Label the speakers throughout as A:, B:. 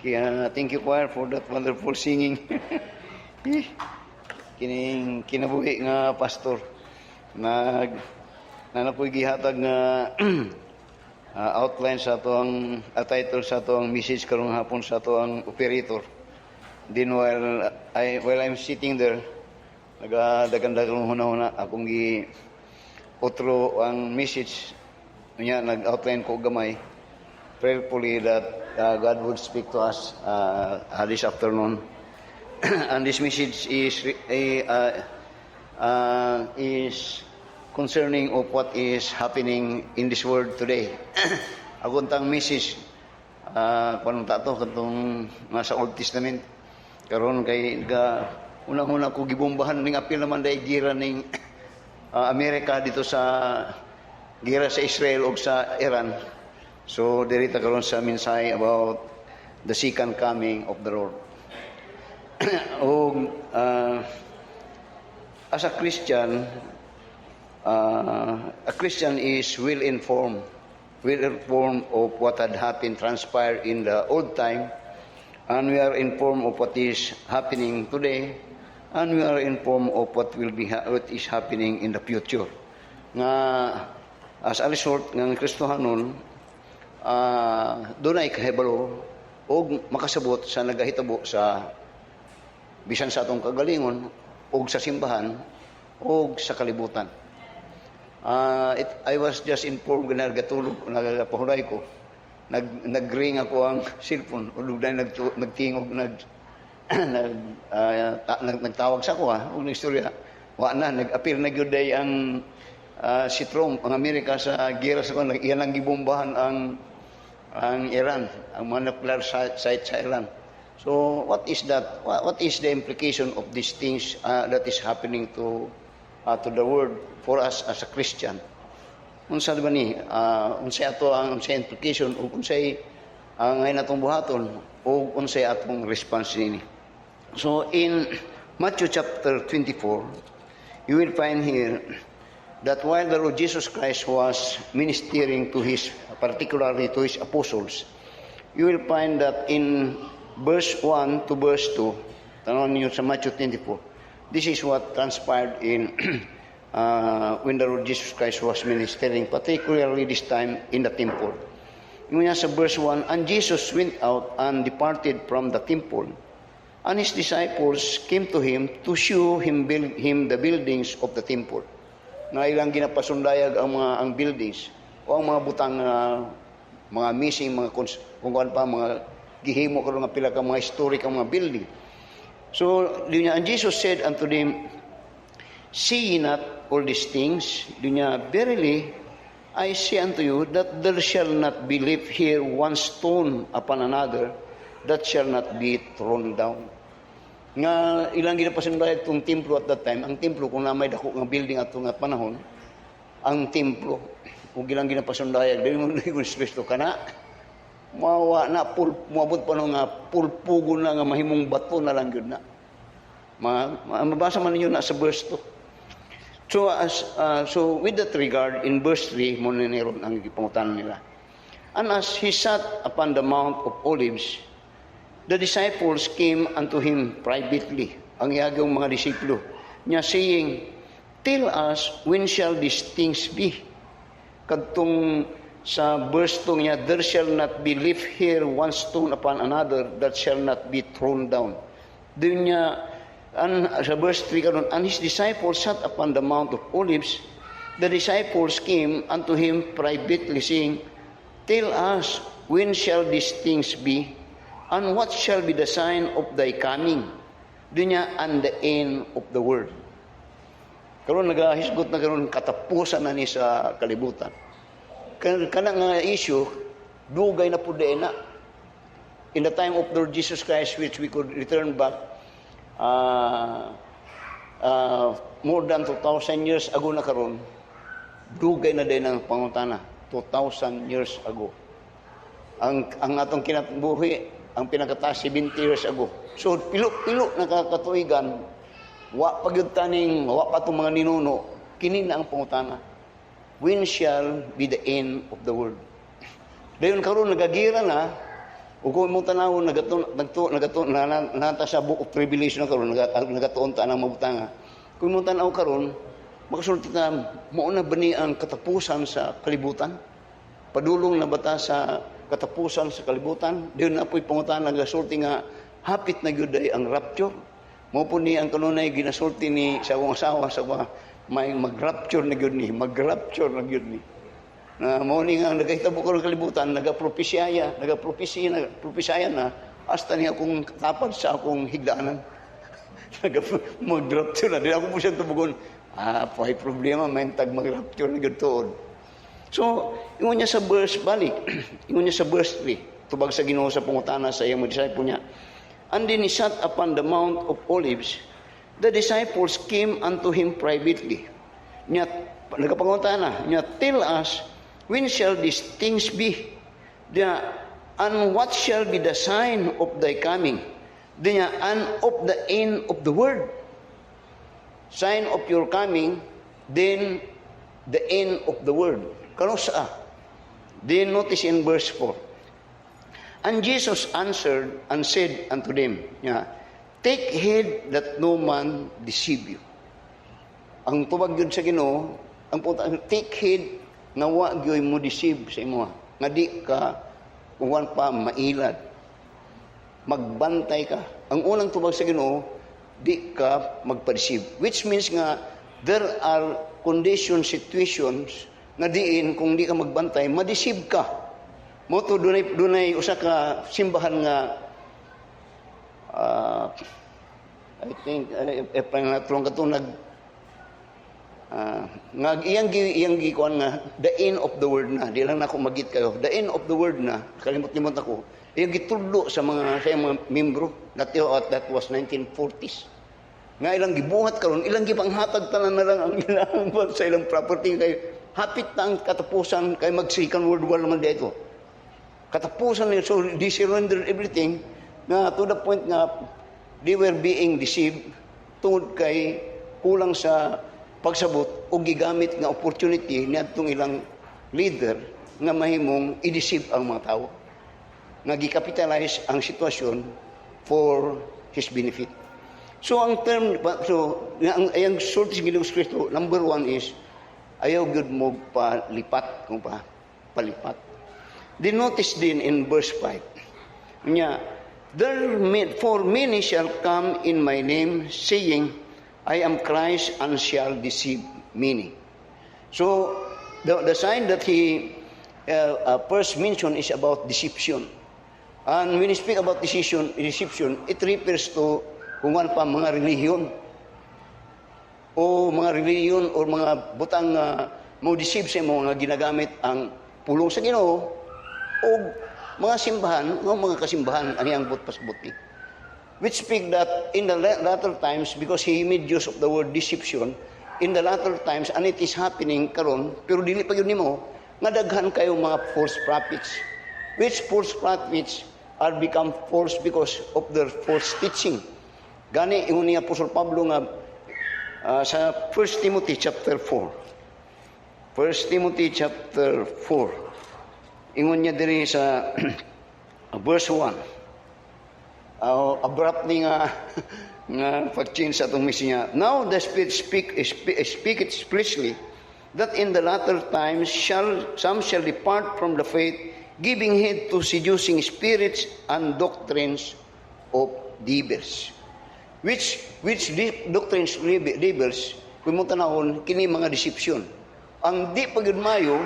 A: Kaya thank you choir for that wonderful singing. Kining kinabuhi nga pastor nanapoy gihatag nga outline sa ato ang title sa ato ang message karong hapon sa ato ang operator. Then while I'm sitting there, nagadagan-dagan huna-huna akong gi outro ang message niya, nag-outline ko gamay. Prayerfully that God would speak to us this afternoon. And this message is concerning of what is happening in this world today. Aguntang message panong tato katong nasa Old Testament karon kay unang-una ko gibombahan ning apil naman dai gira ning Amerika dito sa gira sa Israel o sa Iran. So dirita karon sa mensahe about the second coming of the Lord. As a Christian is well informed of what had happened, transpired in the old time, and we are informed of what is happening today, and we are informed of what is happening in the future. Nga as a result ng Kristohanon, doon ay kahibalo o makasabot sa nagahitabo sa bisan sa atong kagalingon o sa simbahan o sa kalibutan. I was just informed na nagatulog, nagpahuray ko. Nag-ring ako ang cellphone o dahil nagtingog, nagtawag sa ko o nag-istorya. Nag-appear na yun day ang si Trump, ang Amerika sa gira sa kanya, iyan ang gibombahan ang Iran, ang mga nuclear site sa Iran. So what is that? What is the implication of these things that is happening to the world for us as a Christian? Unsa ba ni? Unsay ato ang implication o unsay ang ngayon atong buhaton o unsay atong response nini? So in Matthew chapter 24, you will find here that while the Lord Jesus Christ was ministering to particularly to his apostles, you will find that in verse 1 to verse 2, tanong niyo sa Matthew 24, this is what transpired in when the Lord Jesus Christ was ministering, particularly this time in the temple. Yung sa verse 1, and Jesus went out and departed from the temple, and his disciples came to him to show him the buildings of the temple. Na ilang ginapasundayag ang buildings o ang mga butang mga missing, mga kung pa mga gihimo karon nga pila ka mga historic ang mga building. So and Jesus said unto them, see ye not all these things? Verily I say unto you that there shall not be left here one stone upon another that shall not be thrown down. Nga ilang ginapasundayag itong templo at that time. Ang templo, kung na may dako nga building at nga panahon, ang templo, kung ilang ginapasundayag, dahil mo naging Kristo ka na, mawa na, muabot pa nga, pulpugo na nga, mahimong bato na lang yun na. Mabasa man ninyo na sa verse 2. So with that regard, in verse 3, muna niron ang ipangutan nila. And as he sat upon the Mount of Olives, the disciples came unto him privately, ang iyagong mga disipulo, niya saying, tell us, when shall these things be? Kadtong sa verse 2 niya, there shall not be left here one stone upon another that shall not be thrown down. Doon niya, sa verse 3 karon, and his disciples sat upon the Mount of Olives, the disciples came unto him privately, saying, tell us, when shall these things be? And what shall be the sign of thy coming? Dunya and the end of the world. Karon nagahisgot na karon katapusan na ni sa kalibutan. Kana nga issue dugay na pud na. In the time of Lord Jesus Christ, which we could return back more than 2,000 years ago na karon, dugay na din ang pangutana 2,000 years ago. Ang atong kinabuhi ang pinakataas 70 years ago. So, pilo-pilo na kakatuigan, wa pagyutaning, wa pa itong mga ninuno, kini na ang pangutana. When shall be the end of the world? Dayon karon nagagira na O kung mo tanaw nata sa book of Revelation karon nagatuon ta nang mabutanga. Kung mo tanaw karon makasulti ta mao na bani ang katapusan sa kalibutan. Padulong na bata sa katapusan sa kalibutan. Diyon na po'y pangutan nagasulti nga hapit na gyud ang rapture. Mao po ni ang kanunay ginasulti ni sa akong asawa sa may mag-rapture na gyud ni, mag-rapture na gyud ni. Na mao ni nga nagahitabo ko ng kalibutan, nagapropesya na hasta niya akong tapad sa akong higdaanan. Mag-rapture na. Di ako po siyang tubugon, may problema, may tag mag-rapture na gyud tuod. So, ingon niya sa verse balik, ingon niya sa verse 3, tubag sa Ginoo sa pangutana sa iyang mga disciple niya. And then he sat upon the Mount of Olives. The disciples came unto him privately. Niya, nagapangutana, niya, tell us, when shall these things be? And what shall be the sign of thy coming? And of the end of the world. Sign of your coming, then the end of the world. Kano saa? Then notice in verse 4. And Jesus answered and said unto them, take heed that no man deceive you. Ang tubag yun sa Ginoo, ang punta, take heed na wa gyoy mo deceive sa imo. Nga di ka uwan pa mailad. Magbantay ka. Ang unang tubag sa Ginoo, di ka magpa-deceive. Which means nga there are conditions, situations na diin kung di ka magbantay, ma-deceive ka. Moto dunay usa ka simbahan nga I think if I'm not wrong katunag nga iyang gikuan nga the end of the world na, di lang nako magit kayo, the end of the world na, kalimot-limot ako, iyang gitudlo sa mga membro, that was 1940s. Nga ilang gibuhat karon, ilang gipanghatag tanan na lang ang ilang sa ilang property kay hapit na ang katapusan kay mag second world war naman dito. Katapusan nila, so they surrendered everything na to the point nga they were being deceived tungod kay kulang sa pagsabot o gigamit nga opportunity niadtong ilang leader nga mahimong i-deceive ang mga tao. Nga gi-capitalize ang sitwasyon for his benefit. So ang term, ang sulti sa Ginoong Kristo, number 1 is ayaw gyud mo palipat, kung palipat. Then notice din in verse 5, niya, for many shall come in my name, saying, I am Christ, and shall deceive many. So, the sign that he first mentioned is about deception. And when he speak about deception, it refers to kung ano pa mga relihiyon. O mga relihiyon o mga butang mo deceive sa mga ginagamit ang pulong sa Ginoo o mga simbahan, mga kasimbahan, aniyang butpas-buti. Which speak that in the latter times, because he made use of the word deception, in the latter times, and it is happening karon, pero dili pa yun nimo, nga daghan kayo mga false prophets. Which false prophets are become false because of their false teaching. Gani, ingon ni Apostol Pablo nga sa 1 Timothy chapter 4. 1 Timothy chapter 4. Ingon niya diri sa verse 1. Abruptly nga pag-change sa itong message niya. Now the Spirit speak it explicitly that in the latter times some shall depart from the faith, giving heed to seducing spirits and doctrines of devils. Which doctrines devils, kung mo tanahon, kini mga deception. Ang di pagudmayo,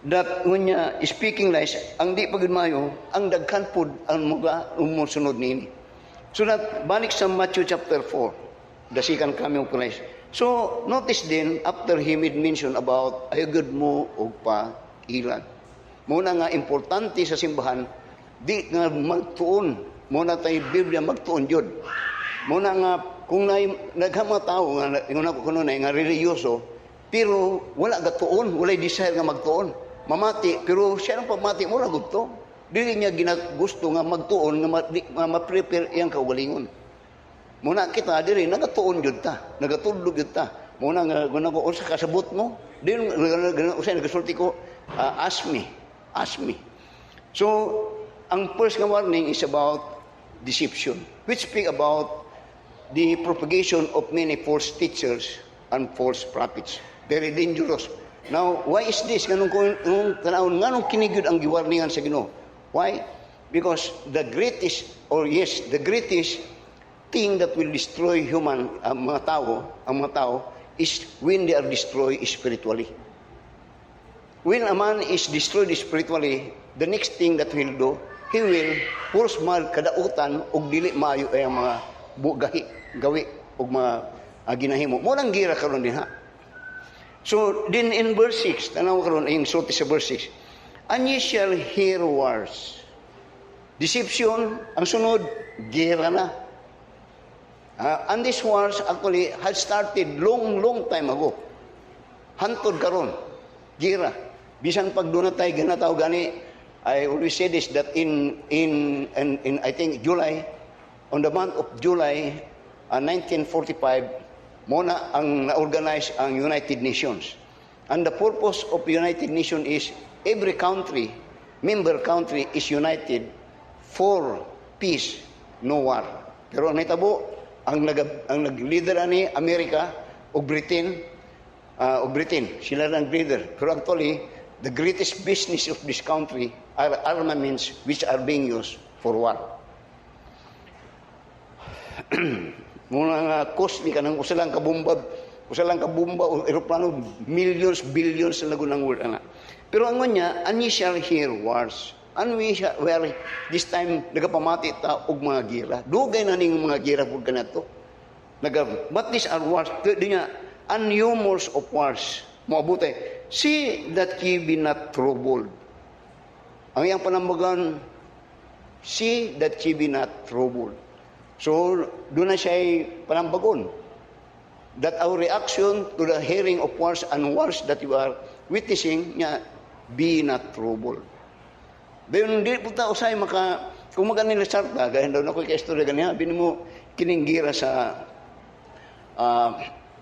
A: that when speaking lies, ang di pagudmayo, ang daghan pud ang mga umusunod niini. So that, balik sa Matthew chapter 4, the second coming of Christ. So, notice din, after he made mention about, ayagod mo o pa ilan. Muna nga, importante sa simbahan, di nga magtuon. Muna tayo Biblia magtuon yun. Muna nga, kung naghang mga tao, nga religyoso, pero wala gatuon, wala desire nga magtuon. Mamati, pero siya nang pamati mo, lagot to. Dili niya gusto nga magtuon, nga ma-prepare iyang kaugalingon. Muna kita, dili, nagatuon yun ta, nagatulog yun ta. Muna nga, kung sa kasabot mo, dili, nagasulti ko, ask me. So, ang first nga warning is about deception, which speak about the propagation of many false teachers and false prophets. Very dangerous. Now, why is this? Nganong kinigid ang giwarningan sa Ginoo? Why? Because the greatest thing that will destroy ang mga tao is when they are destroyed spiritually. When a man is destroyed spiritually, the next thing that he'll do, he will force kadautan og dili maayo ay ang mga gawi og mga ginahimo. Mo nang gira karon din ha. So, din in verse 6, tanaw karon ayong sulti sa verse 6. And ye shall hear wars. Deception, ang sunod, gira na. And these wars actually had started long time ago. Hantod karon, gira. Bisan pag doon na tayo ganataw gani, I always say this, that in I think July, on the month of July 1945, muna ang na-organize ang United Nations. And the purpose of United Nations is every country, member country is united for peace, no war. Pero nitabo, ang nag-leader ni Amerika o Britain, sila ang leader. Pero actually, the greatest business of this country are armaments which are being used for war. Muna nga costly ka ng usalang kabumba o aeroplano, millions, billions na lagunang word. Pero ang niya, and ye shall hear wars. And where this time nagapamati ta og mga gira. Dugay na ning mga gira pud kanato. But these are wars. Di nga, and rumors of wars. Moabutay. See that ye be not troubled. Ang iyang panambagan, see that ye be not troubled. So, doon na siya panambagon. That our reaction to the hearing of wars and wars that you are witnessing, niya, be not troubled. Dahil hindi po ta usay kung maganila sarta, gaya daw na ko ka-istorya ganyan, binin mo kininggira sa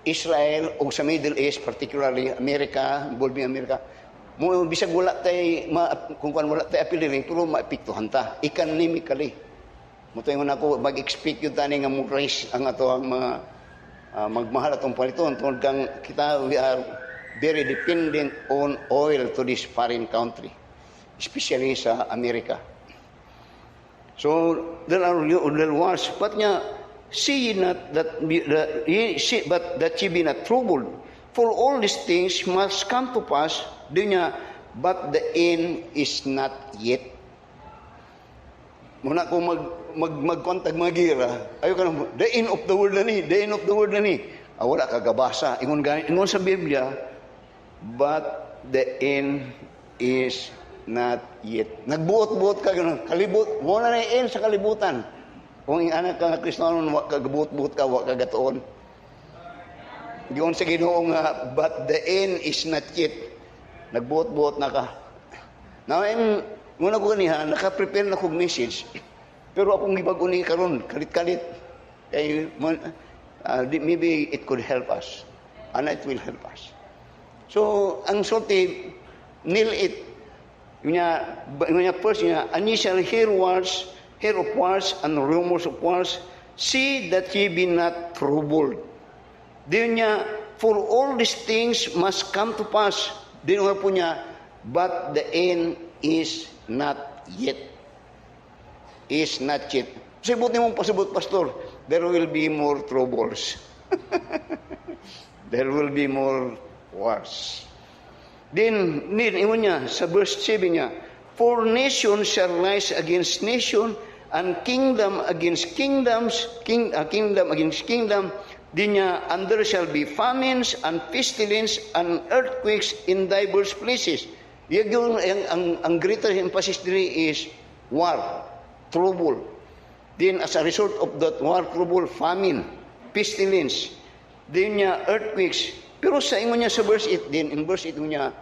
A: Israel o sa Middle East, particularly America, involving America. Mo bisag wala tay kung wala tay appealing, pero maepektuhan ta economically. Mo tayo na ko mag-expect yun tani nga mo raise ang ato ang mga magmahal atong paliton tungod kang kita we are very dependent on oil to this foreign country, especially sa Amerika. So there are wars, but nga see ye not that but that ye be not troubled, for all these things must come to pass, dinya, but the end is not yet. Muna kung mag-contact mga gira, ayo ka na, the end of the world na ni. Wala kagabasa. Ingon sa Biblia, but the end is not yet. Nagbuot-buot ka, kalibot, muna na end sa kalibutan. Kung anak ka nga Kristiyano, kagabuot-buot ka, wak kagatoon. Diyon sa Ginoo nga, but the end is not yet. Nagbuot-buot na ka. Now, muna ko ganiha, naka-prepare na kong message. Pero akong gibag-uni karon, kalit-kalit. Maybe it could help us. And it will help us. So, ang sorti, nil it. First, and ye shall hear of wars and rumors of wars. See that ye be not troubled. Diyon niya, for all these things must come to pass. Diyon nga po niya, but the end is not yet. Is not yet. Sibot ni mong pasibot, Pastor, there will be more troubles. There will be more wars. Then, iwan niya, sa verse 7 niya, for nation shall rise against nation, and kingdom against kingdoms, kingdom against kingdom, din niya, and there shall be famines, and pestilence, and earthquakes in diverse places. Yung ang greater emphasis diri is war, trouble. Then as a result of that war, trouble, famine, pestilence, then niya earthquakes. Pero sa ingon niya sa verse 8 din, in verse 8 niya,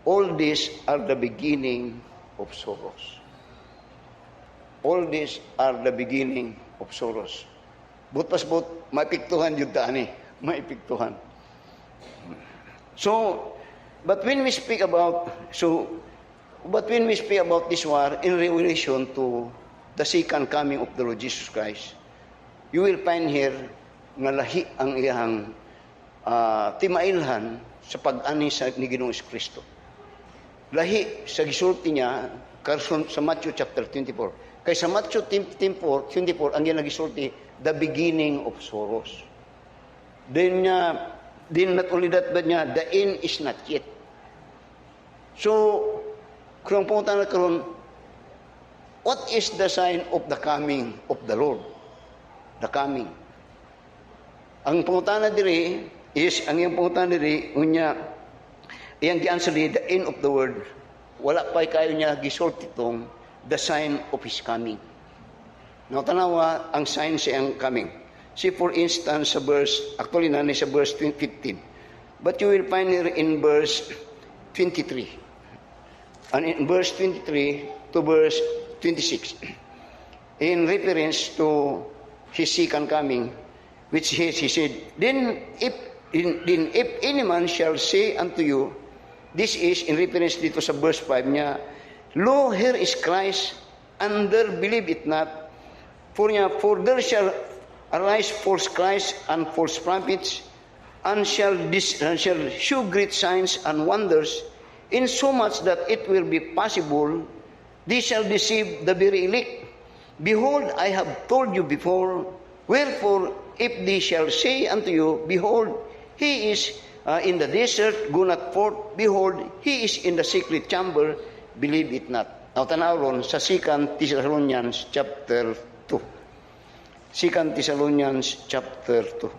A: all these are the beginning of sorrows. All these are the beginning of sorrows. But maipiktuhan yun taani. Maipiktuhan. So, but when we speak about, so, But when we speak about this war in relation to the second coming of the Lord Jesus Christ, you will find here nga lahi ang iyang timailhan sa pag-ani ni Ginoong Kristo. Lahi sa gisulti niya sa Matthew chapter 24. Kay sa Matthew 24 ang iyang nagisulti, the beginning of sorrows. Then not only that, but niya, the end is not yet. So, kung pumunta na karon, what is the sign of the coming of the Lord? The coming. Ang pumunta na diri is, ang iyang pumunta na diri, iyang gi-answer diri, the end of the world. Wala pa kayo niya gisort itong the sign of His coming. Now, tanawa ang sign sa iyang coming. See, for instance, sa verse, actually na sa verse 15. But you will find here in verse 23. And in verse 23 to verse 26, in reference to His second coming, which he said, Then if any man shall say unto you, this is in reference dito sa verse 5 niya, Lo, here is Christ, and there believe it not, for there shall arise false Christ and false prophets, and shall shew great signs and wonders, insomuch that it will be possible, they shall deceive the very elect. Behold, I have told you before, wherefore, if they shall say unto you, Behold, he is in the desert, go not forth, behold, he is in the secret chamber, believe it not. Now, tanawon sa 2 Thessalonians chapter 2. 2 Thessalonians chapter 2.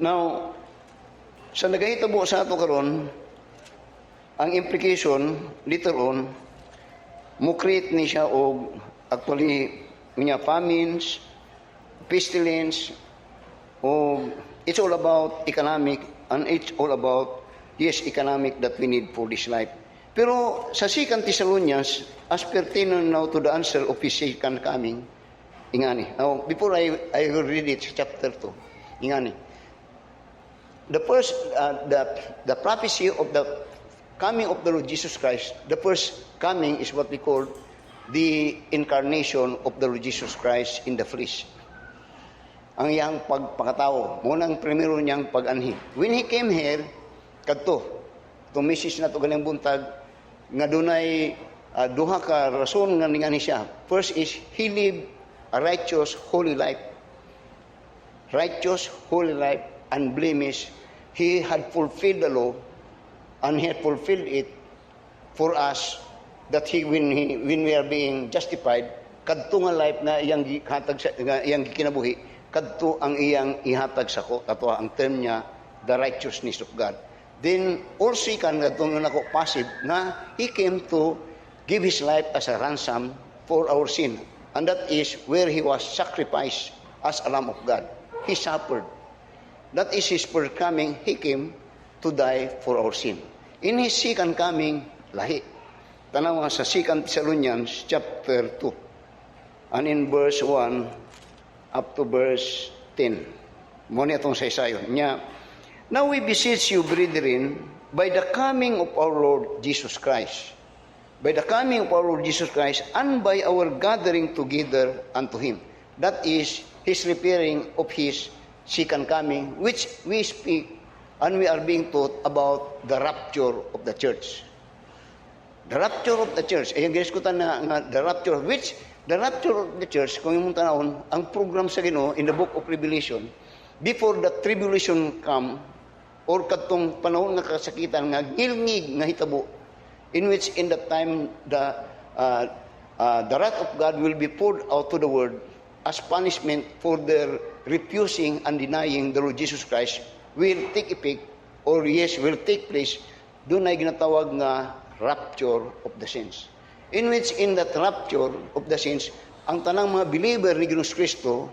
A: Now, sa nagahitabo sa ato karon, ang implication, later on, mo-create ni siya o actually, famines, pestilence, o it's all about economic, and it's all about, yes, economic that we need for this life. Pero sa 2 Thessalonians, as pertinent now to the answer of His second coming, ingani. Now, before I read it, chapter 2, ingani. The first, the prophecy of the coming of the Lord Jesus Christ, the first coming is what we call the incarnation of the Lord Jesus Christ in the flesh. Ang iyang pagpakatao, munang primero niyang pag-anhi. When He came here, kadto, itong message na ito galing buntag, nga dunay duha ka rason nga ningani siya. First is, He lived a righteous, holy life. Righteous, holy life, unblemished. He had fulfilled the law, and He had fulfilled it for us, that when we are being justified, kadto nga life na iyang kinabuhi, kadto ang iyang ihatag sa ko, ato ang term niya, the righteousness of God. Then also kan kadto nga nako passive na He came to give His life as a ransom for our sin, and that is where He was sacrificed as a Lamb of God. He suffered. That is His first coming. He came to die for our sin. In His second coming, lahi. Tanawa sa 2 Thessalonians chapter 2. And in verse 1 up to verse 10. Muna itong saysayon niya. Now we beseech you, brethren, by the coming of our Lord Jesus Christ. By the coming of our Lord Jesus Christ, and by our gathering together unto Him. That is, He's referring of His second coming, which we speak and we are being taught about the rapture of the church. The rapture of the church. Ayang giniskutan na the rapture, which the rapture of the church, kung yung tanawon, ang program sa Ginoo in the book of Revelation, before the tribulation come, or katong panahon nga kasakitan, nga ngilngig nga hitabo, in which in that time the wrath of God will be poured out to the world as punishment for their refusing and denying the Lord Jesus Christ, will take effect, or yes, will take place, doon ay ginatawag nga rapture of the saints. In which, in that rapture of the saints, ang tanang mga believer ni Ginoong Kristo,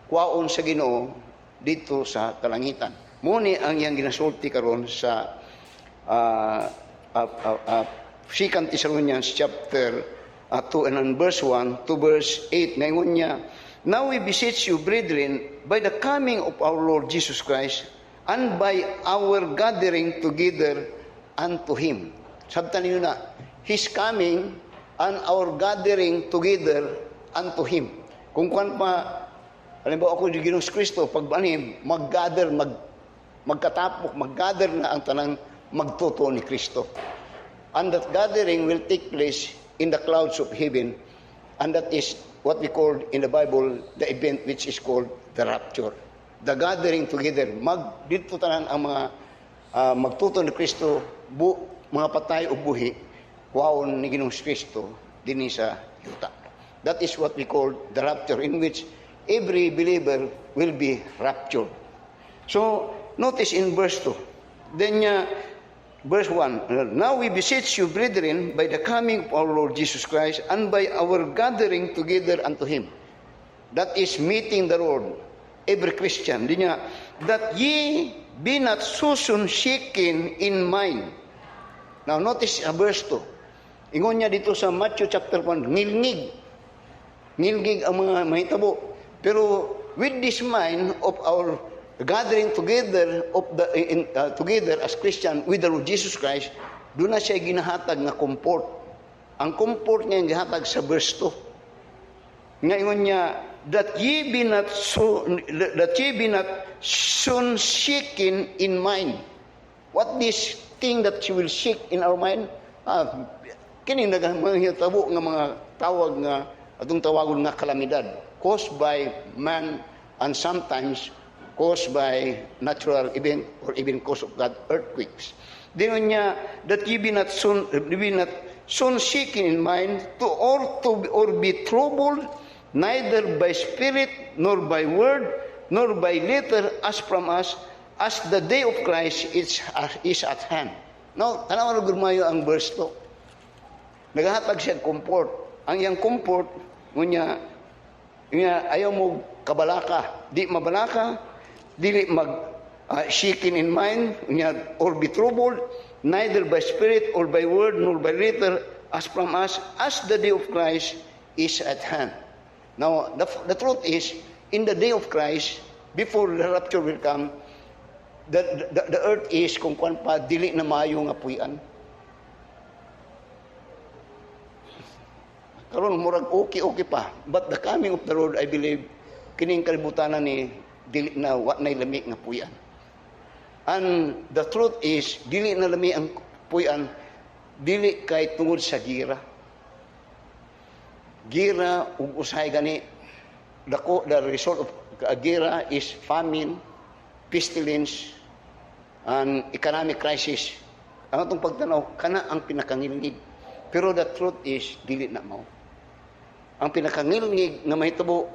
A: kwaon sa Ginoo dito sa kalangitan. Muni ang iyang ginasulti karon sa 2 Thessalonians chapter 2 and verse 1 to verse 8. Ngayon niya, Now we beseech you, brethren, by the coming of our Lord Jesus Christ, and by our gathering together unto Him. Sabtan niyo na, His coming and our gathering together unto Him. Kung kuan pa, halimbawa ako yung Ginoong Kristo, pag mag-gather, magkatapok, mag-gather na ang tanang magtuto ni Kristo. And that gathering will take place in the clouds of heaven, and that is what we call in the Bible the event which is called the rapture. The gathering together, dito tanan ang mga magtuto ni Kristo, mga patay o buhi, waon ni Ginoong Kristo dinhi sa yuta. That is what we call the rapture, in which every believer will be raptured. So, notice in verse 2. Then, verse 1, now we beseech you, brethren, by the coming of our Lord Jesus Christ, and by our gathering together unto Him. That is meeting the Lord, every Christian. That ye be not so soon shaken in mind. Now, notice verse 2. Ingon niya dito sa Matthew chapter 1, ngilngig ang mga mahitabo. Pero with this mind of our gathering together together as Christian with the Lord Jesus Christ, doon na siya ginahatag na comfort. Ang comfort niya gihatag sa verse 2. Ngayon niya, that ye be not soon shaken in mind. What this thing that you will shake in our mind? Kini mga tabo nga mga tawag nga atong tawagon nga kalamidad caused by man and sometimes caused by natural event or even cause of God, earthquakes. Then niya, that ye be not soon shaken in mind or be troubled, neither by spirit nor by word nor by letter as from us, as the day of Christ is at hand. Now, tanawan gurmayo ang verse 2. Nagahatag siya comfort. Ang iyang comfort, ngunya ayaw mo kabalaka, di mabalaka, dili shaken in mind, or be troubled, neither by spirit or by word nor by letter as from us, as the day of Christ is at hand. Now, the truth is, in the day of Christ, before the rapture will come, the earth is, kung kuan pa, dili na maayo nga puyan. Karon murag okay pa. But the coming of the Lord, I believe, kining kalibutan ni dili na wa nay lami nga puyan. And the truth is, dili na lami ang puyan, dili kay tungod sa gira. Gira ug usahay gani, the result of gira is famine, pestilence, and economic crisis. Ang atong pagtanaw, kana ang pinakangilngig. Pero the truth is, dili na mao. Ang pinakangilngig nga mahitabo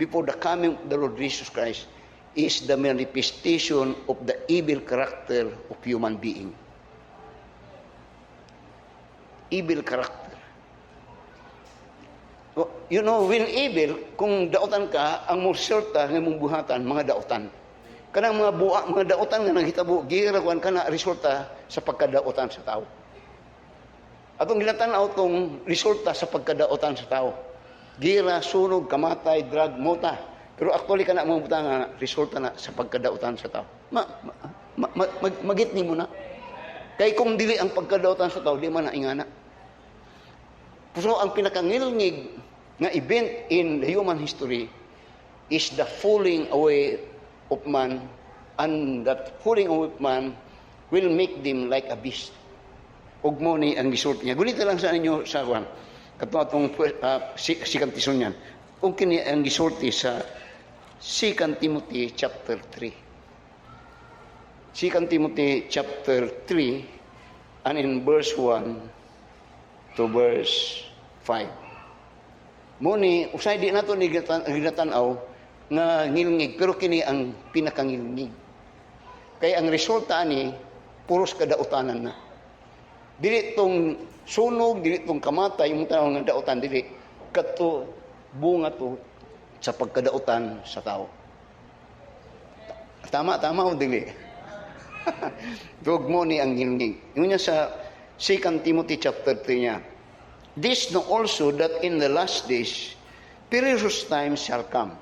A: before the coming of the Lord Jesus Christ is the manifestation of the evil character of human being. Evil character. You know, when evil, kung dautan ka, ang resulta ng mong buhatan, mga dautan. Kanang mga dautan nga naghitabo, girawan ka na resulta sa pagkadautan sa tao. Atong ginatanaw tong resulta sa pagkadautan sa tao. Gira, sunog, kamatay, drug, mota. Pero actually ka na mga buta nga resulta na sa pagkadautan sa tao. Magitni mo na. Kaya kung dili ang pagkadautan sa tao, di man na ingana. So ang pinakangilngig nga event in the human history is the falling away of man, and that falling away of man will make them like a beast. Ug mo ni ang result niya. Gunita lang sa inyo sa kwan. Katong Second Thessalonians. Ug kini ang result sa 2 Timothy chapter 3. 2 Timothy chapter 3 and in verse 1 to verse 5. Muni usay di nato ni ginatanaw nga ngilngig, pero kini ang pinakangilngig. Kay ang resulta ni puros kadautanan na. Dili tong sunog, dili tong kamatay, yung tanong nga dautan, dili kato bunga to sa pagkadautan sa tao. Tama o dili? Dugmo ni ang ngilngig. Yun niya sa 2 Timothy chapter 3 niya. This know also that in the last days, perilous times shall come.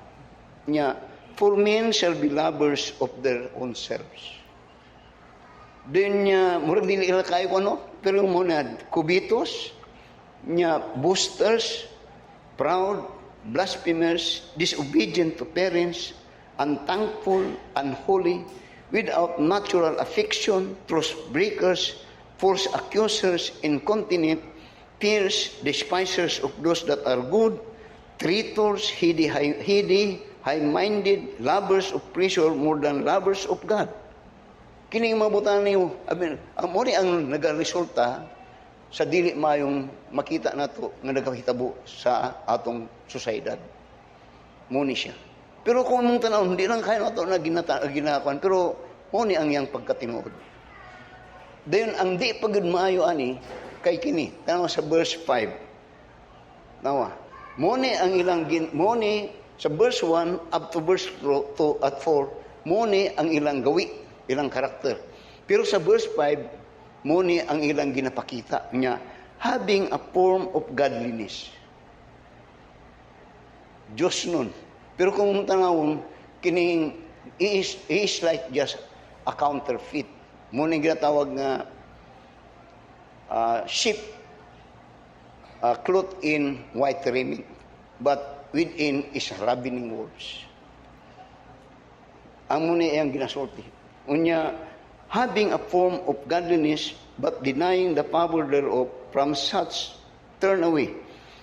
A: Niya, for men shall be lovers of their own selves. Then niya, murag dili ila kayo ko ano, pero muna, kubitos, niya, boosters, proud, blasphemers, disobedient to parents, unthankful, unholy, without natural affection, truth breakers, false accusers, incontinent, fierce, despisers of those that are good, traitors, heady, high-minded, lovers of pleasure more than lovers of God. Kini mabutan niyo, amo ni ang nagaresulta sa dili mayong makita nato nga nagahitabo sa atong sosyedad. Mo ni siya. Pero kung mong tanaw, hindi lang kaya nato na ginakuan, pero mo ni ang iyang pagkatinuod. Then ang di pagud maayo ani kay kini, tanaw sa verse 5. Nawa. Mo ni ang ilang mo ni sa verse 1 up to verse 2 at 4, mo ni ang ilang gawi, ilang karakter. Pero sa verse 5, mo ni ang ilang ginapakita niya, having a form of godliness. Diyos nun. Pero kung tanawon, kining is like just a counterfeit. Mo ni ginatawag nga sheep clothed in white raiment, but within is ravening wolves. Ang muna iyang ginasulti. Unya, having a form of godliness, but denying the power thereof, from such turn away.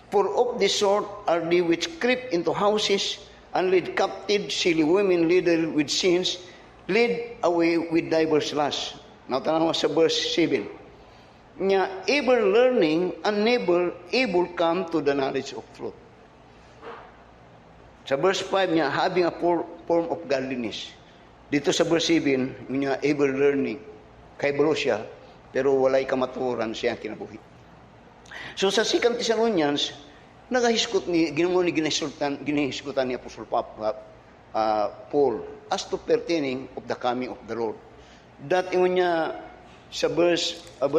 A: For of this sort are they which creep into houses, and lead captive silly women laden with sins, led away with diverse lusts. Now, tanaw sa verse 7. Nya, ever learning and never able come to the knowledge of truth. Sa verse 5 niya, having a form of godliness. Dito sa verse 7, niya, ever learning. Kay balo siya, pero walay kamaturan siya ang kinabuhi. So sa 2 Thessalonians, nagahiskot ni, ginahiskutan ni Apostle Paul as to pertaining of the coming of the Lord. That niya, sa verse 3,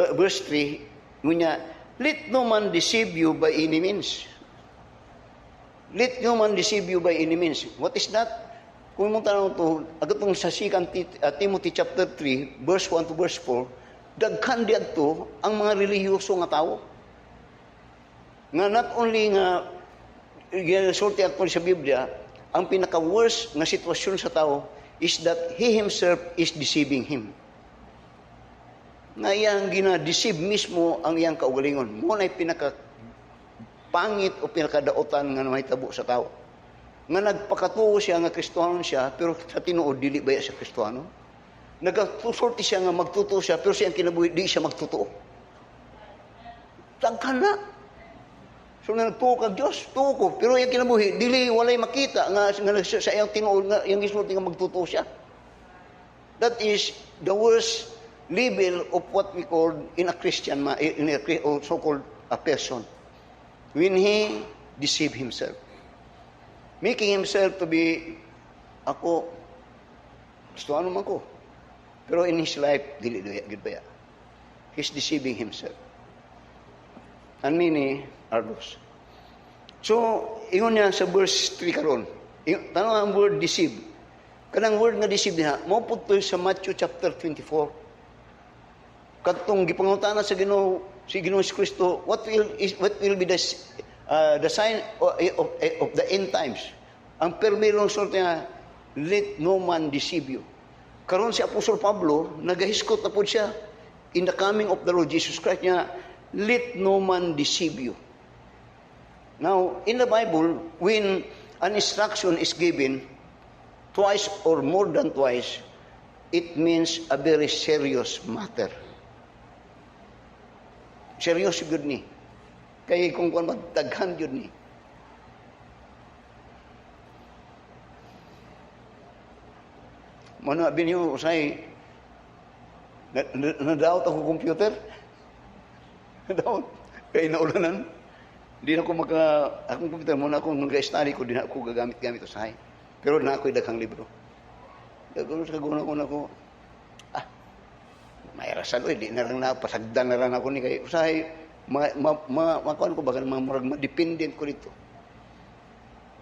A: niya, let no man deceive you by any means. Let no man deceive you by any means. What is that? Kung mong tanong ito, agatong sa 2 Timothy chapter 3, verse 1 to verse 4, daghan dito ang mga relihiyoso nga tao. Nga not only nga, sulti ato sa Biblia, ang pinaka-worst nga sitwasyon sa tao is that he himself is deceiving him. Nga iyang gina-deceive mismo ang iyang kaugalingon. Mo na'y pinaka-pangit o pinaka-daotan nga mahitabo sa tao. Nga nagpakatuo siya nga Kristohanon siya, pero sa tinuod, dili ba siya Kristohano? Nagtusulti siya nga magtutuo siya, pero siyang kinabuhi, di siya magtutuo. Tagkan na. So nga nagtuo kag Diyos, tuo ko. Pero yung kinabuhi, dili walay makita nga sa iyang tinuod, nga yung isulti nga magtutuo siya. That is the worst level of what we call in a Christian, in a so-called a person. When he deceive himself. Making himself to be, ako, gusto ano man ko. Pero in his life, dili good ba ya? He's deceiving himself. And many are those. So, ingon niya sa verse 3 karon. Tanong ang word deceive. Kanang word nga deceive niya, maupod to sa Matthew chapter 24. Katong gipangutana sa Ginoo, si Ginoo Kristo, what will be the sign of the end times? Ang permirong sorte nga, let no man deceive you. Karon si Apostol Pablo, nagahiskot na po siya in the coming of the Lord Jesus Christ niya, let no man deceive you. Now, in the Bible, when an instruction is given twice or more than twice, it means a very serious matter. Seryoso yun ni. Kaya kung magtaghan yun ni. Mano, abin nyo, usay, nadaot ako computer. Nadaot. Kaya naulanan. Di na ako akong computer, muna akong nag-study ko, di na ako gagamit-gamit usay. Pero na ako'y daghang libro. Gagawin sa guna ko, may rasan, di na lang napasagdan na lang ako ni kayo. Usahay, makuhan ko baka ma-dependent ko dito.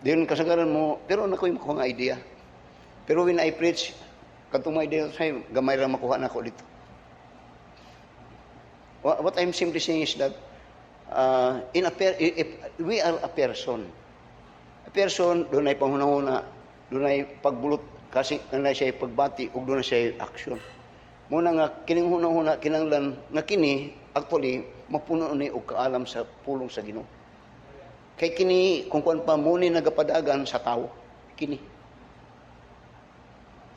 A: Diyon kasagaran mo, pero nakoy makuha nga idea. Pero when I preach, katong may idea, usahay, gamay lang makuha na ako dito. What I'm simply saying is that if we are a person, doon ay panghunahuna, doon ay pagbulot, kasi doon ay siya pagbati, o doon ay siya action. Muna nga, kining hunahuna, kinanglan, nga kini, actually, mapuno ni og kaalam sa pulong sa Ginoo. Kay kini, kung kuan pa, muni nagapadagan sa tao, kini.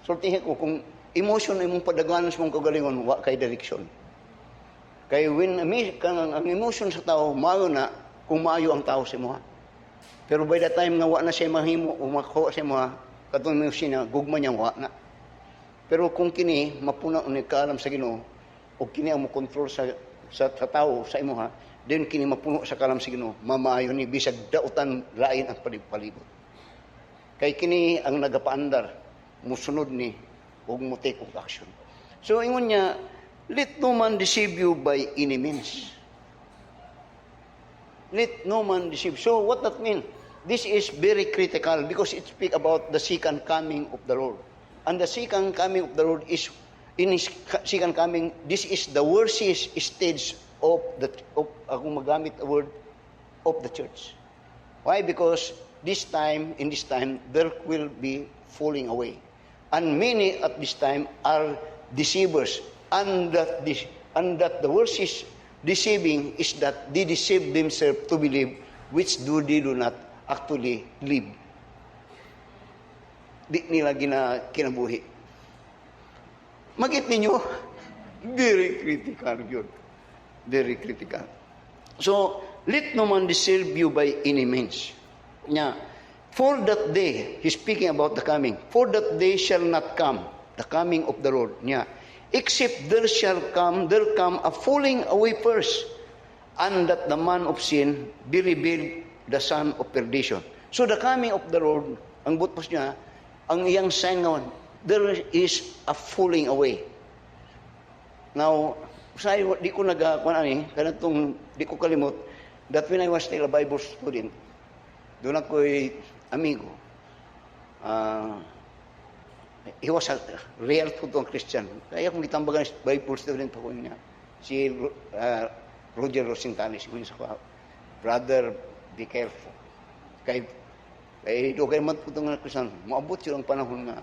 A: Sultihin ko, kung emotion imong padaganan sa mong kagalingon, wa kay direksyon. Kay when ang emotion sa tao, maayo na, kung maayo ang tao sa mga. Pero by the time nga wa na siya mahimo, o makuha siya mga, katong mo siya, gugma niya, wa na. Pero kung kini, mapuna ni kaalam sa Ginoo, o kini ang mo control sa tao, sa imuha, then kini mapuno sa kaalam sa Ginoo, mamaayo ni, bisag dautan lain ang palibot. Kay kini ang nagapaandar, musunod ni, ug mo take of action. So, ingon niya, let no man deceive you by any means. Let no man deceive. So, what that mean? This is very critical because it speaks about the second coming of the Lord. And the second coming of the Lord is, in His second coming, this is the worstest stage of kung magamit the word, of the church. Why? Because in this time, there will be falling away. And many at this time are deceivers. And that the worst is deceiving is that they deceive themselves to believe which they do not actually live. Di nila kinabuhi. Magit ninyo, very critical yun. Very critical. So, let no man deceive you by any means. For that day, he's speaking about the coming, for that day shall not come, the coming of the Lord. Except there come a falling away first, and that the man of sin be revealed, the son of perdition. So the coming of the Lord, ang butpos niya, ang iyang sign ngayon, there is a falling away. Now, di ko di ko kalimot, that when I was still a Bible student, doon ako'y amigo, he was a real totoong Christian. Kaya kung gitambagan Bible student ako niya, si Roger Rosentalis, kung sa brother, be careful. Kay dugay man po itong Christian, maabot yun ang panahon nga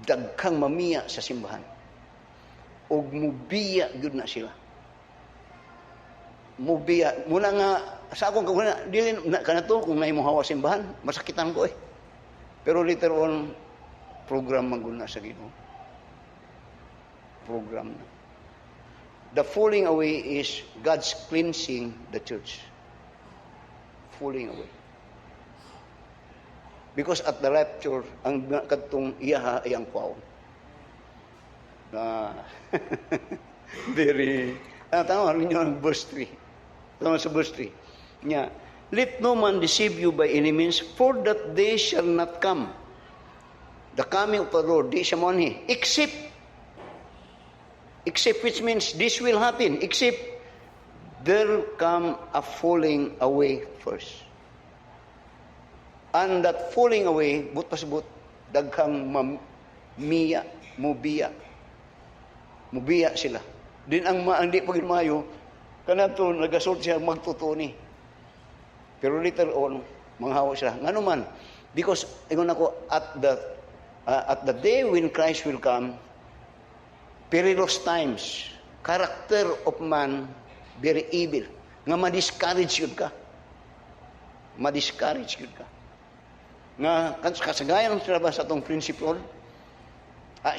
A: dagkang mamiya sa simbahan. O mubiya yun na sila. Mubiya. Muna nga, sa akong kaguna, dili na kanato kung naimong hawa simbahan, masakitan ko eh. Pero later on, program maguna sa Ginoo. Program na. The falling away is God's cleansing the church. Falling away. Because at the rapture, ang katong iyaha ay ang kwaon. Very, tama rin yun ang verse 3. Tama sa verse 3. Let no man deceive you by any means, for that day shall not come. The coming of the Lord, di siya monhi. Except which means this will happen, except there come a falling away first. And that falling away, but pasabot, daghang mubiya sila. Din ang di pagmayo, kanato nagasort siya magtutuni. Pero later on, manghawa sila. Ngano man, because ingon ako at the day when Christ will come, perilous times, character of man very evil. Nga ma-discourage yun ka. Ma-discourage yun ka. Nga kasagayan ng sila sa itong principle,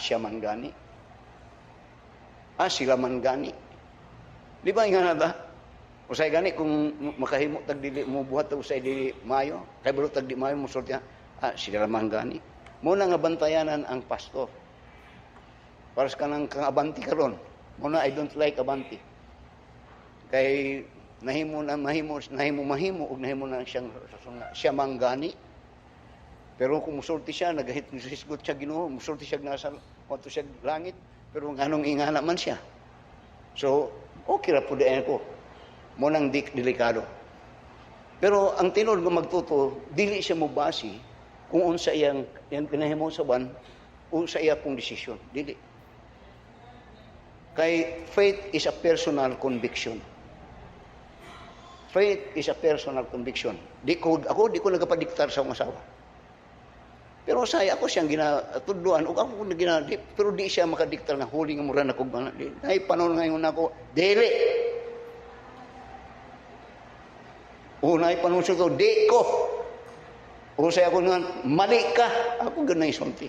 A: siya man gani. Sila man gani. Di ba nga na ba? Usay gani kung makahimo tag dili mo buhat usay dili mayo, kay bulo tag di mayo mo sulti sila man gani. Muna nga bantayanan ang pastor. Para sa kanang abanti karon. Muna I don't like abanti. Kay mahimo ug nahimo na siya man gani. Pero kung musulti siya, nagahit ni sisgot siya Ginoo, musulti siya nasa wato siya langit, pero nganong ingana man siya. So, okay ra pud ko. Mo nang delikado. Pero ang tinod nga magtuto, dili siya mobasi kung unsa iyang pinahimo sa ban, unsa iya pong desisyon. Dili. Kay faith is a personal conviction. Faith is a personal conviction. Di ko nagapadiktar sa akong asawa. Pero ako siyang ginatudluan, o ako pero di siya makadiktar na huli nga mura na kong mga. Ay, panon ngayon ako, dili. Unay panon siya ko, di ko. O saya ako nga, mali ka. Ako ganay sulti.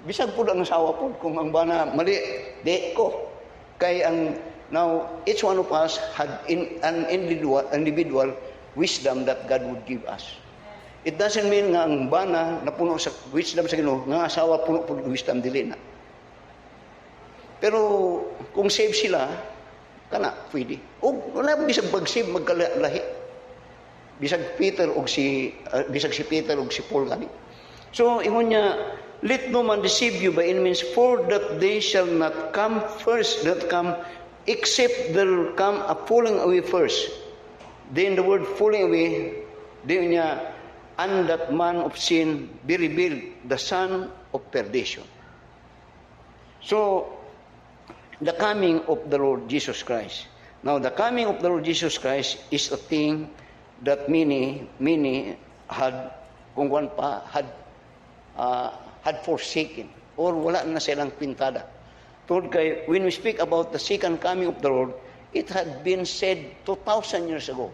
A: Bisag po ang asawa po, kung ang bana, mali, di ko. Kay now, each one of us had an individual wisdom that God would give us. It doesn't mean nga ang bana na puno sa wisdom sa Ginoo, nga asawa puno po wisdom dili na. Pero kung save sila, kana pwede. O wala bisag pag-save magkalahi. Bisag si Peter og si Paul gani. So ingon niya, let no man deceive you by any means, for that they shall not come except there will come a falling away first. Then the word falling away, din niya, and that man of sin be revealed, the son of perdition. So, the coming of the Lord Jesus Christ. Now, the coming of the Lord Jesus Christ is a thing that many had, kung one pa, had forsaken, or wala na silang pintada. Told kay, when we speak about the second coming of the Lord, it had been said 2,000 years ago.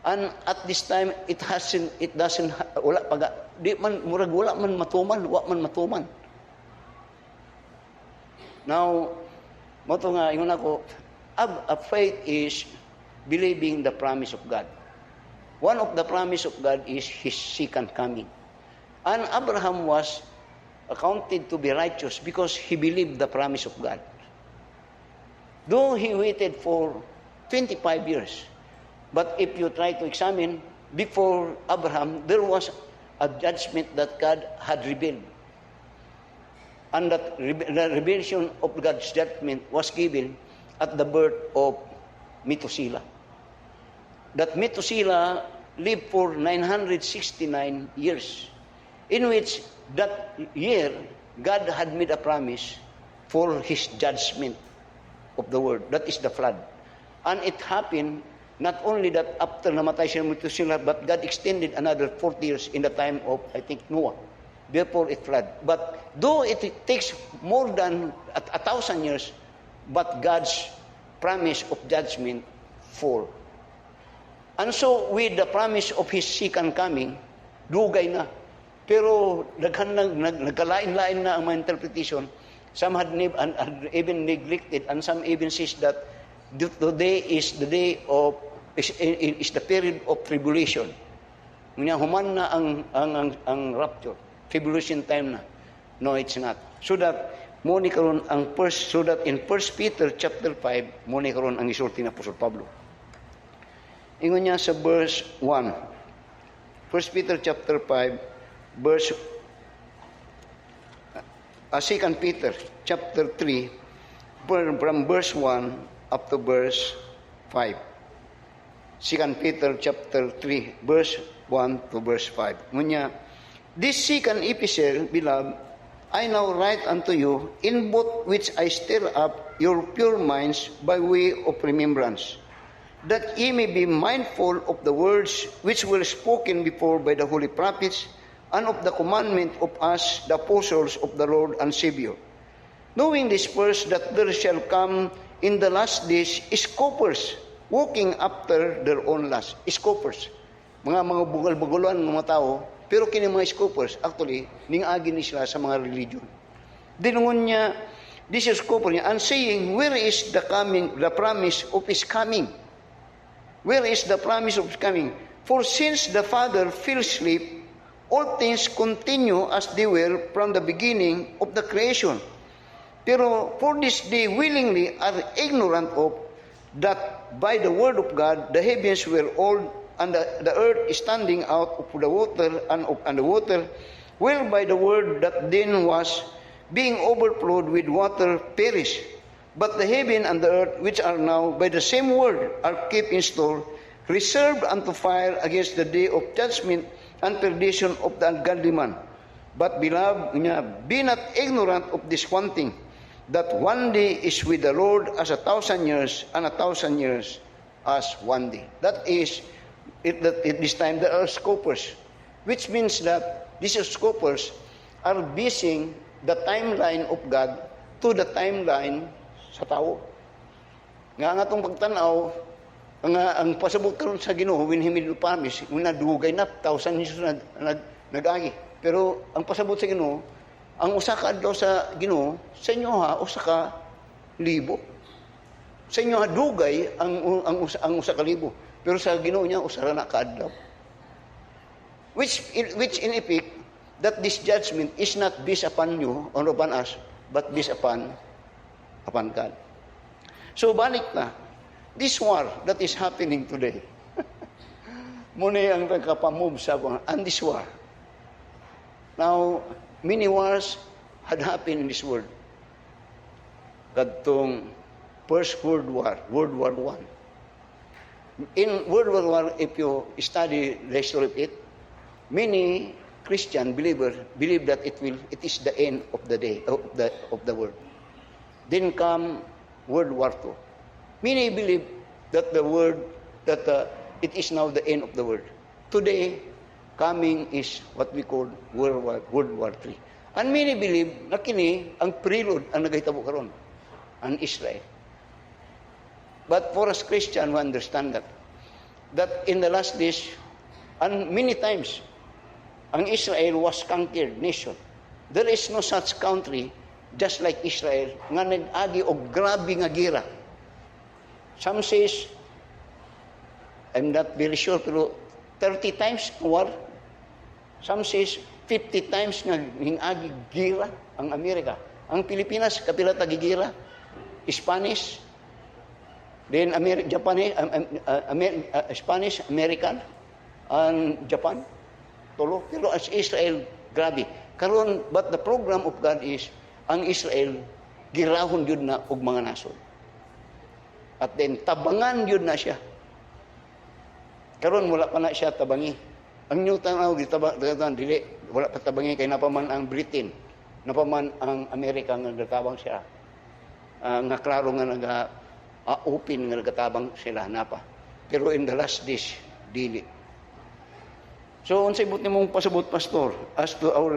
A: And at this time, it doesn't, wala man matuman. Now, moto nga, yun ako, a faith is believing the promise of God. One of the promise of God is His second coming. And Abraham was accounted to be righteous because he believed the promise of God. Though he waited for 25 years, but if you try to examine, before Abraham, there was a judgment that God had revealed. And that the revelation of God's judgment was given at the birth of Methuselah. That Methuselah lived for 969 years, in which that year God had made a promise for His judgment of the world. That is the flood. And it happened not only that after namatay siya Methuselah, but God extended another 40 years in the time of, I think, Noah, before it flood. But though it takes more than 1,000 years, but God's promise of judgment fall. And so, with the promise of His second coming, dugay na. Pero nagkalain-lain na ang mga interpretation. Some had even neglected, and some even says that today is the day of is the period of tribulation. Nga human na ang rapture, tribulation time na. No, it's not. So that mo ni karon ang so that in 1 Peter chapter 5 mo ni karon ang isulti na Apostol Pablo. Ingon niya sa verse 1. 1 Peter chapter 5 verse 2 Peter chapter 3 from verse 1 up to verse 5. 2 Peter chapter 3 verse 1 to verse 5. Ngunya, this second epistle, beloved, I now write unto you, in both which I stir up your pure minds by way of remembrance, that ye may be mindful of the words which were spoken before by the holy prophets, and of the commandment of us, the apostles of the Lord and Savior. Knowing this first, that there shall come in the last days scoffers, walking after their own lust. Scoffers. Mga bugal-buguluan ng mga tao, pero kini mga scoffers, actually, ning-agi ni sila sa mga religion. Dinungon niya, this is scoffer niya, and saying, where is the promise of His coming? Where is the promise of His coming? For since the Father fell asleep, all things continue as they were from the beginning of the creation. Pero for this they willingly are ignorant of that by the word of God the heavens were old, and the earth is standing out of the water and the water, whereby the word that then was, being overflowed with water, perished. But the heaven and the earth, which are now by the same word, are kept in store, reserved unto fire against the day of judgment and perdition of the ungodly man. But beloved, be not ignorant of this one thing, that one day is with the Lord as 1,000 years, and 1,000 years as one day. That is, that at this time there are scopers, which means that these scopers are basing the timeline of God to the timeline sa tao. Nga itong pagtanaw, ang pasabot karon sa Ginoo, when He made the promise, dugay na, 1,000 years na nag-agi. Pero ang pasabot sa Ginoo, ang usa ka adlaw sa Ginoo, sa inyo ha, usa ka libo. Sa inyo ha, dugay ang usa ka libo. Pero sa Ginoo niya, usa ra na ka adlaw. Which in effect, that this judgment is not based upon you or upon us, but based upon God. So balik na, this war that is happening today, muna ang nagkapamove sa and this war. Now, many wars had happened in this world. Kadtong First World War, World War I. In World War I, if you study the history of it, many Christian believers believe that it is the end of the day of the world. Then come World War II. Many believe that it is now the end of the world. Today, coming is what we call World War III. And many believe na kini ang prelude ang nagahitabo karon, ang Israel. But for us Christian, we understand that in the last days, and many times, ang Israel was conquered nation. There is no such country just like Israel nga nag-agi og grabe nga gira. Some says, I'm not very sure, pero 30 times war. Some says 50 times nga hingagi gira ang Amerika. Ang Pilipinas kapila tagigira. Spanish, then Spanish, American, and Japan. Tulo. Pero as Israel, grabe. Karon, but the program of God is, ang Israel, girahon yun na og mga nasod. At then, tabangan yun na siya. Karon, wala pa na siya tabangi. Ang new tanaw, dili, wala pa tabangi, kay napaman ang Britain, napaman ang Amerika nga nagtabang siya. Nga klaro nga nag-open nga nagtabang sila, napa. Pero in the last days, dili. So, unsay but nimong pasabot, Pastor, as to our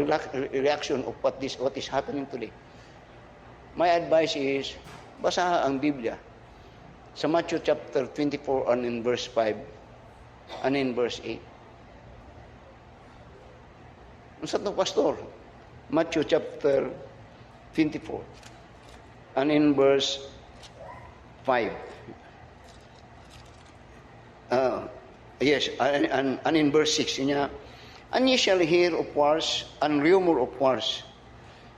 A: reaction of what is happening today? My advice is, basa ang Biblia sa Matthew chapter 24 and in verse 5 and in verse 8. Unsa to, Pastor? Matthew chapter 24 and in verse 5. Yes, and in verse 6 niya, and ye shall hear of wars and rumor of wars.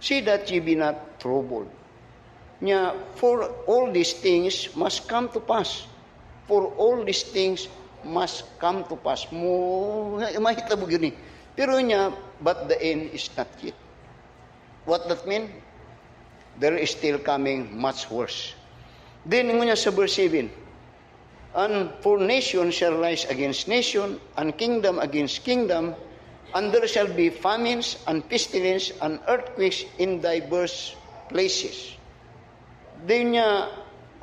A: See that ye be not troubled. Niya, for all these things must come to pass. For all these things must come to pass. Mahitabo yun eh. Pero niya, but the end is not yet. What that mean? There is still coming much worse. Then, niya sa verse 7, and for nation shall rise against nation, and kingdom against kingdom, and there shall be famines, and pestilence, and earthquakes in diverse places. Then niya,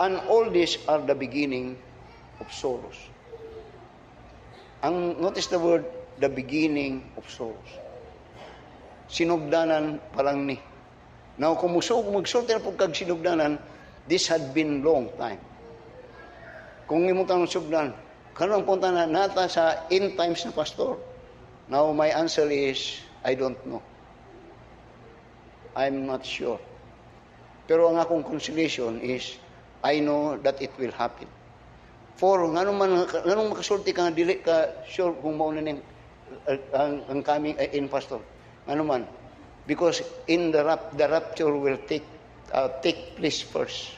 A: and all these are the beginning of sorrows. Notice the word, the beginning of sorrows. Sinugdanan parang ni. Now, kung magsulti na po kag sinugdanan, this had been long time. Kung imutang sugdan, kanang punta na nata sa end times na, Pastor? Now, my answer is, I don't know. I'm not sure. Pero ang akong consolation is, I know that it will happen. For, nganong makasulti ka nga, dili ka sure kung mauna ning ang coming in, Pastor. Ano man? Because in the rapture will take place first.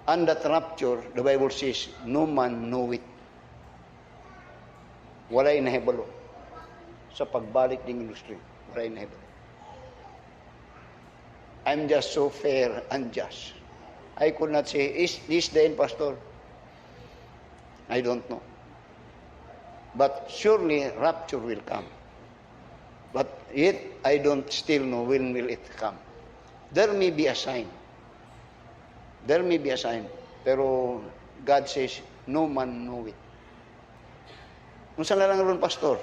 A: And that rapture, the Bible says, no man know it. Walay nahibalo. Sa pagbalik ng ministry, walay nahibalo. I'm just so fair and just. I could not say, is this the end, Pastor? I don't know. But surely rapture will come. But yet, I don't still know when will it come. There may be a sign. There may be a sign. Pero God says, no man know it. Kung saan lang ron, Pastor?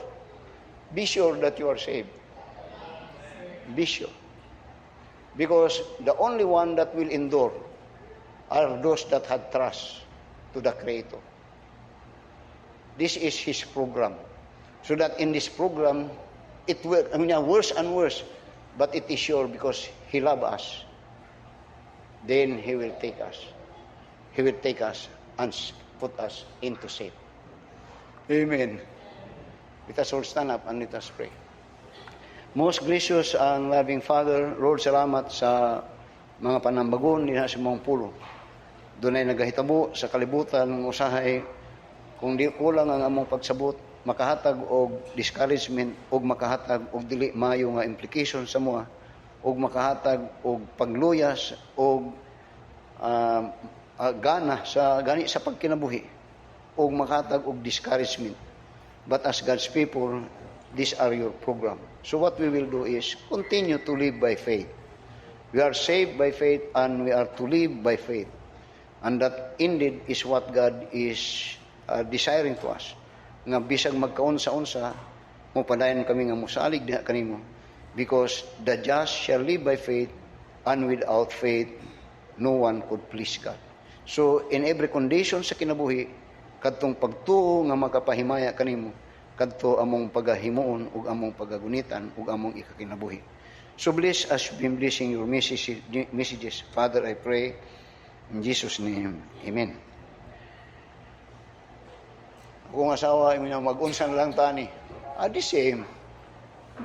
A: Be sure that you are saved. Be sure. Because the only one that will endure are those that had trust to the Creator. This is His program. So that in this program, it will, worse and worse, but it is sure because He loves us. Then He will take us. He will take us and put us into safe. Amen. Let us all stand up and let us pray. Most gracious and loving Father, Lord, salamat sa mga panambagon niya sa mong pulo. Doon ay nagahitabo sa kalibutan ng usahay, kung di kulang ang among pagsabot, makahatag og discouragement, og makahatag og dili maayo nga implication sa mua, og makahatag og pagluyas, og gana sa gani sa pagkinabuhi, og makahatag og discouragement. But as God's people, these are your program. So what we will do is continue to live by faith. We are saved by faith and we are to live by faith. And that indeed is what God is desiring to us. Nga bisag magkaunsa-unsa, mo padayon kami nga musalig diha kanimo. Because the just shall live by faith, and without faith, no one could please God. So in every condition sa kinabuhi, kadtong pagtuo nga makapahimaya kanimo, kadto among pagahimuon ug among pagagunitan ug among ikakinabuhi. So bless us, been blessing your messages. Father, I pray in Jesus' name. Amen. Kung asawa, mag-unsan lang tani. The same.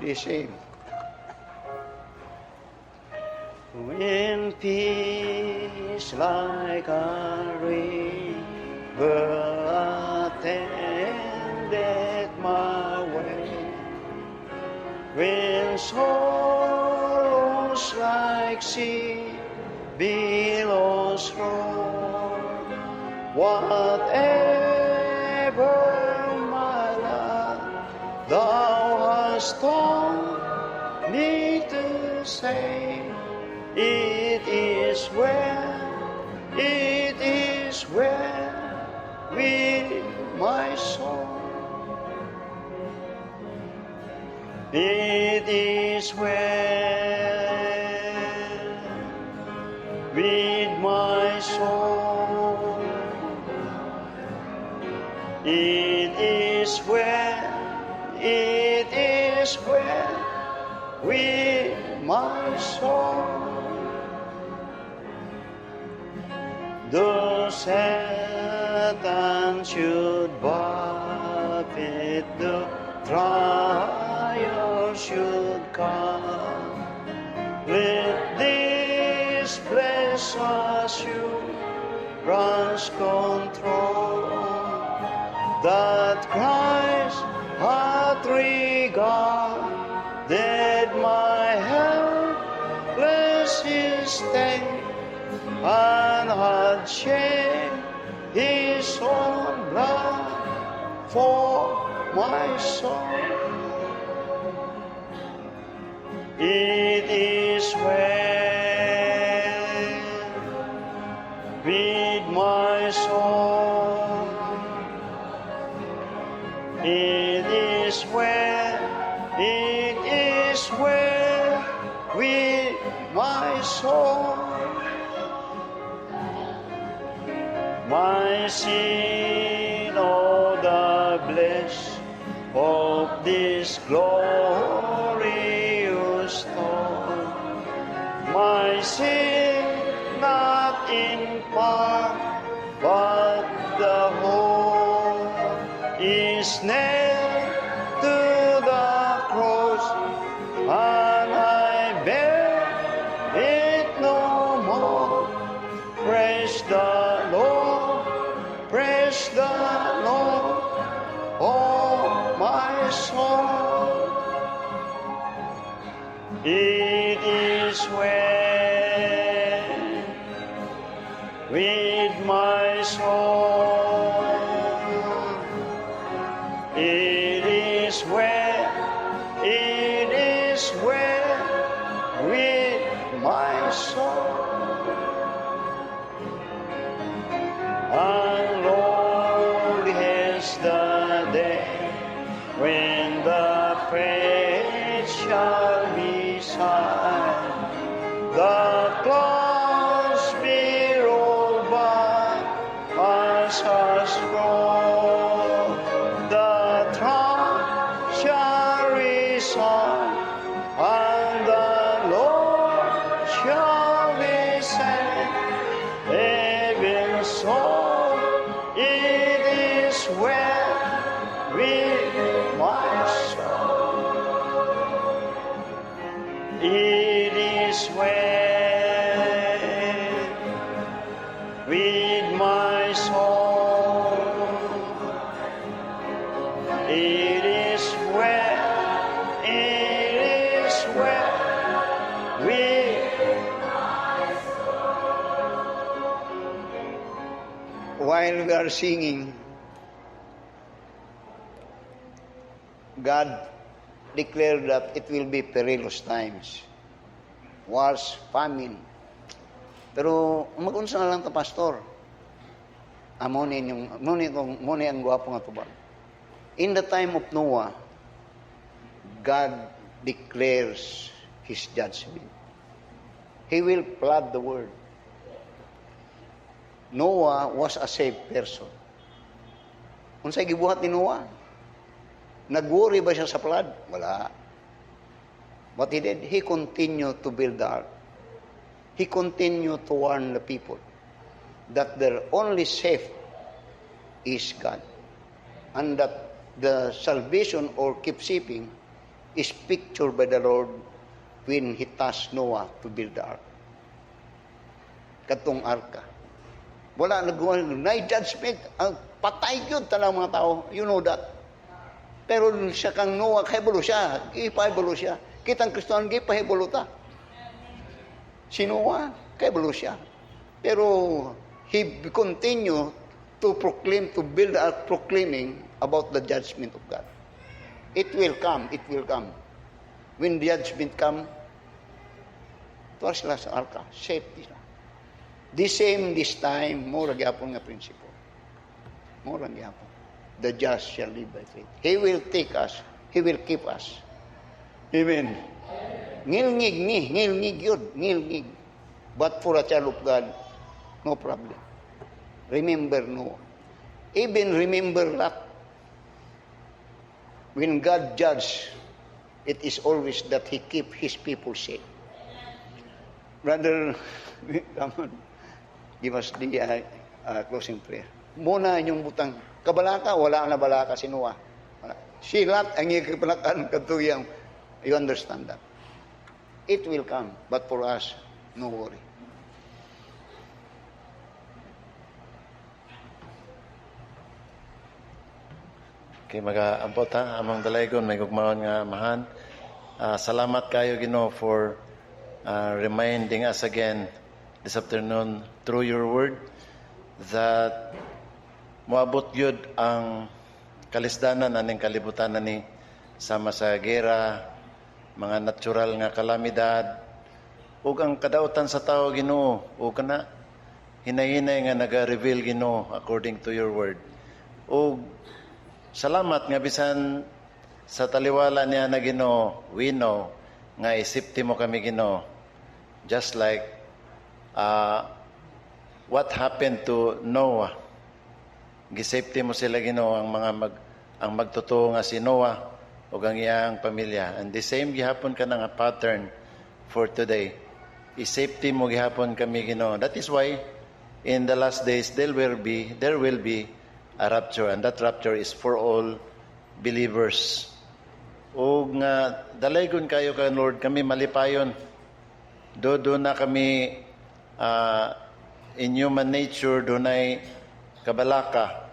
A: The same. When peace like a river attended my way, when sorrows like sea billows roll, whatever my lot thou hast taught me to say, it is well with my soul. It is well with my soul. It is well with my soul. Though Satan should buffet, the trial should come, let this bless assurance control, that Christ hath regarded my helpless estate, and had shed His own blood for my soul. It is well with my soul. It is well with my soul. My sin, oh, the bliss of this glorious thought. My sin, not in part, but the whole, is nailed to the cross, and I bear it no more. Praise the Lord, praise the Lord, oh my soul. It is well with my soul. It is well, it day when the faith shall be signed, the clouds be rolled by us a scroll, the trump shall resound, and the Lord shall descend. Even so, it is well with my soul. It is well with my soul. It is well. It is well with while we are singing, God declared that it will be perilous times, wars, famine. Pero umagunsa na lang ta, pastor. Muni ang gwapo nga tubag. In the time of Noah, God declares His judgment. He will flood the world. Noah was a saved person. Unsay gibuhat ni Noah? Nag-worry ba siya sa flood? Wala. What he did, he continued to build the ark. He continued to warn the people that their only safe is God. And that the salvation or keepsaving is pictured by the Lord when He tasked Noah to build the ark. Katong arka. Wala nagawa na judgment. Ang patay yun talang mga tao. You know that. Pero siya kang Noah, kahibulo siya. Ipahibulo siya. Kitang Kristohan, ipahibulo ta. Si Noah, kahibulo siya. Pero he continue to proclaim, to build a proclaiming about the judgment of God. It will come. It will come. When the judgment come, tuwa sila sa arka. Safety sila. This time, more gyapon nga prinsipyo. More gyapon. The just shall live by faith. He will take us. He will keep us. Amen. Ngilngig yun. Ngilngig. But for a child of God, no problem. Remember Noah. Even remember Lot. When God judges, it is always that He keep His people safe. Brother, come on. Give us the closing prayer. Muna inyong butang. Kabalaka, wala na balaka si Noah. Si Lot, ang ikipalakan katuyang. You understand that. It will come. But for us, no worry.
B: Okay, mag-ampot ha, among dalaygon, may gugmaon nga mahan. Salamat kayo, Ginoo, for reminding us again this afternoon through your word that moabot yun ang kalisdanan aning kalibutan na ni sama sa gera, mga natural nga kalamidad, ug ang kadautan sa tao, Ginoo, ug kana hinay-hinay nga naga-reveal, Ginoo, according to your word. Ug salamat nga bisan sa taliwala niya na, Ginoo, we know nga isipti mo kami, Ginoo, just like what happened to Noah. Gisafety mo sila, Ginoo, ang magtotoo nga si Noah ug ang iyang pamilya. And the same gihapon ka nga pattern for today. I-safety mo gihapon kami, Ginoo. That is why in the last days there will be a rapture, and that rapture is for all believers. O nga dalaygon kayo kay Lord, kami malipayon. Do na kami in human nature dunay kabalaka.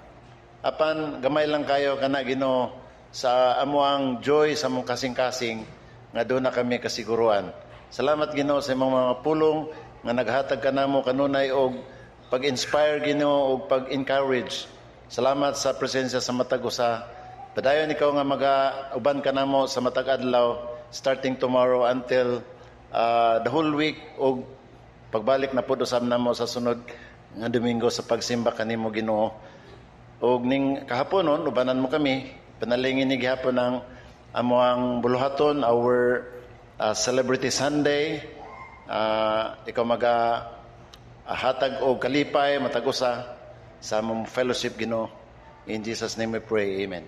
B: Apan gamay lang kayo kana, Ginoo, sa amuang joy sa mong kasing-kasing nga do na kami kasiguruan. Salamat, Ginoo, sa imong mga pulong nga naghatag kanamo kanunay og pag-inspire, Ginoo, og pag-encourage. Salamat sa presensya sa matag usa. Padayon ikaw nga uban kanamo sa matag adlaw starting tomorrow until the whole week, og pagbalik na pud usab namo sa sunod nga Domingo sa pagsimba kanimo, Ginoo. O ning kahapon nun, ubanan mo kami, panalingin ni gihapon ng amuang buluhaton, our Celebrity Sunday. Ikaw hatag o kalipay, matagusa sa among fellowship Ginoo. In Jesus' name we pray, amen.